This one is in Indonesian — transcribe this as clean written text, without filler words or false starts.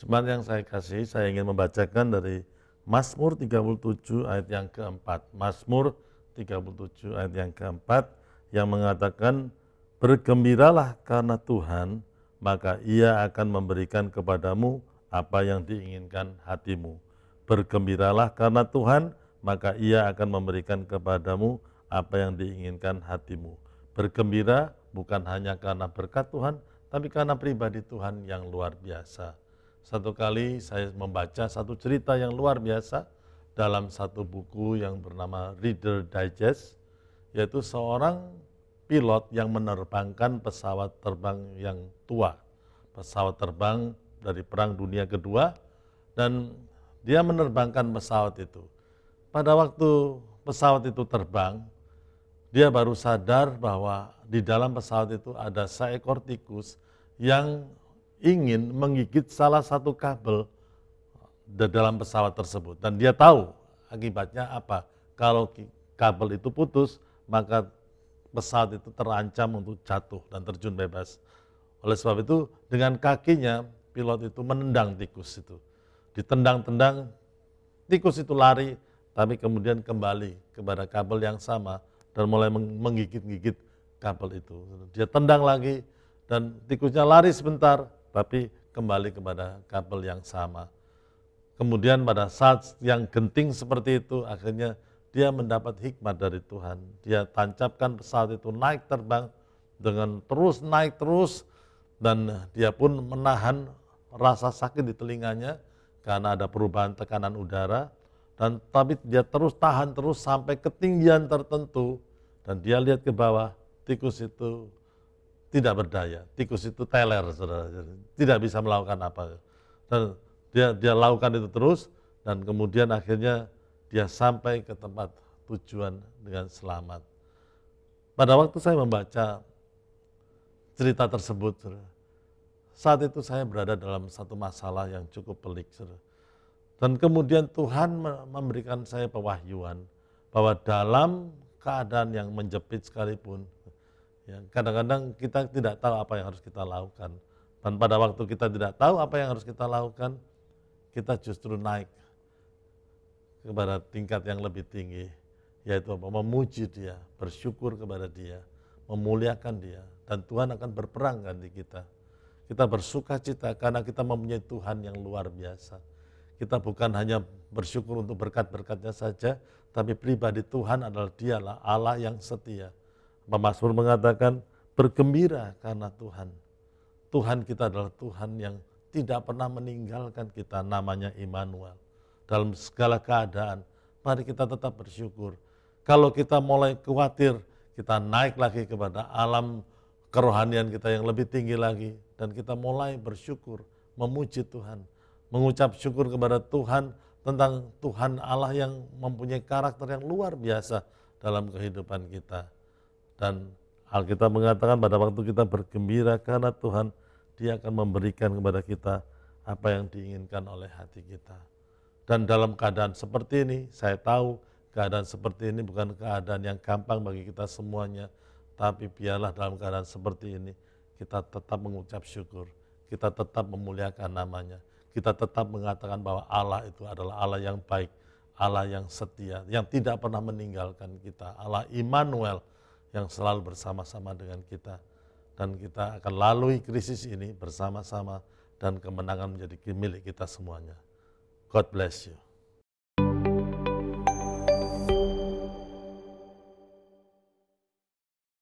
Jemaat yang saya kasihi, saya ingin membacakan dari Mazmur 37 ayat yang keempat. Mazmur 37 ayat yang keempat yang mengatakan, bergembiralah karena Tuhan, maka Ia akan memberikan kepadamu apa yang diinginkan hatimu. Bergembiralah karena Tuhan, maka Ia akan memberikan kepadamu apa yang diinginkan hatimu. Bergembira bukan hanya karena berkat Tuhan, tapi karena pribadi Tuhan yang luar biasa. Satu kali saya membaca satu cerita yang luar biasa dalam satu buku yang bernama Reader Digest, yaitu seorang pilot yang menerbangkan pesawat terbang yang tua, pesawat terbang dari Perang Dunia Kedua, dan dia menerbangkan pesawat itu. Pada waktu pesawat itu terbang, dia baru sadar bahwa di dalam pesawat itu ada seekor tikus yang ingin menggigit salah satu kabel di dalam pesawat tersebut. Dan dia tahu akibatnya apa. Kalau kabel itu putus, maka pesawat itu terancam untuk jatuh dan terjun bebas. Oleh sebab itu, dengan kakinya pilot itu menendang tikus itu. Ditendang-tendang, tikus itu lari, tapi kemudian kembali kepada kabel yang sama dan mulai menggigit-gigit kabel itu. Dia tendang lagi dan tikusnya lari sebentar, tapi kembali kepada kabel yang sama. Kemudian pada saat yang genting seperti itu, akhirnya dia mendapat hikmat dari Tuhan. Dia tancapkan pesawat itu naik terbang dengan terus naik terus, dan dia pun menahan rasa sakit di telinganya karena ada perubahan tekanan udara, dan tapi dia terus tahan terus sampai ketinggian tertentu, dan dia lihat ke bawah, tikus itu tidak berdaya, tikus itu teler, saudara, tidak bisa melakukan apa. Dan dia lakukan itu terus, dan kemudian akhirnya dia sampai ke tempat tujuan dengan selamat. Pada waktu saya membaca cerita tersebut, saudara, saat itu saya berada dalam satu masalah yang cukup pelik, saudara. Dan kemudian Tuhan memberikan saya pewahyuan bahwa dalam keadaan yang menjepit sekalipun, ya, kadang-kadang kita tidak tahu apa yang harus kita lakukan. Dan pada waktu kita tidak tahu apa yang harus kita lakukan, kita justru naik kepada tingkat yang lebih tinggi, yaitu apa? Memuji Dia, bersyukur kepada Dia, memuliakan Dia, dan Tuhan akan berperang ganti kita. Kita bersuka cita karena kita mempunyai Tuhan yang luar biasa. Kita bukan hanya bersyukur untuk berkat-berkatnya saja, tapi pribadi Tuhan adalah Dialah Allah yang setia. Mazmur mengatakan, bergembira karena Tuhan. Tuhan kita adalah Tuhan yang tidak pernah meninggalkan kita, namanya Immanuel. Dalam segala keadaan, mari kita tetap bersyukur. Kalau kita mulai khawatir, kita naik lagi kepada alam kerohanian kita yang lebih tinggi lagi, dan kita mulai bersyukur, memuji Tuhan, mengucap syukur kepada Tuhan tentang Tuhan Allah yang mempunyai karakter yang luar biasa dalam kehidupan kita. Dan Alkitab mengatakan pada waktu kita bergembira karena Tuhan, Dia akan memberikan kepada kita apa yang diinginkan oleh hati kita. Dan dalam keadaan seperti ini, saya tahu keadaan seperti ini bukan keadaan yang gampang bagi kita semuanya, tapi biarlah dalam keadaan seperti ini, kita tetap mengucap syukur, kita tetap memuliakan namanya, kita tetap mengatakan bahwa Allah itu adalah Allah yang baik, Allah yang setia, yang tidak pernah meninggalkan kita, Allah Immanuel, yang selalu bersama-sama dengan kita. Dan kita akan lalui krisis ini bersama-sama, dan kemenangan menjadi milik kita semuanya. God bless you.